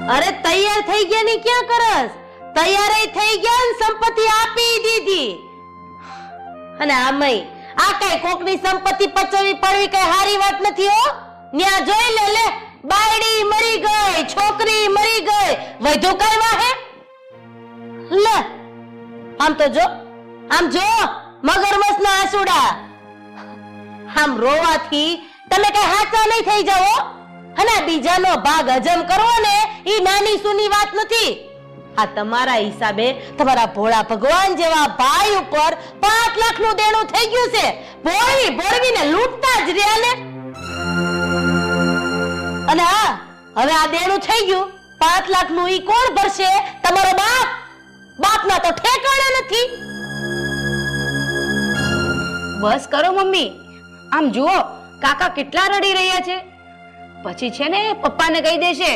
અરે તૈયાર થઈ ગયા ની ક્યાં કરસ? તૈયાર થઈ ગયા ને સંપત્તિ આપી દીધી. અને આમય આ કઈ કોકની સંપત્તિ પચવી પડવી કઈ હારી વાત નથી હો. ન્યા જોઈ લે બાયડી મરી ગઈ, છોકરી મરી ગઈ, વધુ કઈ વાહે? લે આમ તો જો, આમ જો મગરમચ્છના આંસુડા. આમ રોવાથી તમે કઈ હાચા નહીં થઈ જાઓ. અને બીજાનો ભાગ હજમ કરવો ને ઈ નાની સૂની વાત નથી. આ તમારા હિસાબે તમારા ભોળા ભગવાન જેવા ભાઈ ઉપર 5 લાખનું દેણું થઈ ગયું છે. ભોળવી ભોળવીને લૂંટતા જ રહ્યા ને. અને હા, હવે આ દેણું થઈ ગયું 5 લાખનું ઈ કોણ ભરશે? તમારો બાપ. બાપના તો ઠેકાણા નથી. બસ કરો મમ્મી, આમ જુઓ કાકા કેટલા રડી રહ્યા છે. પછી છે ને પપ્પાને કહી દેશે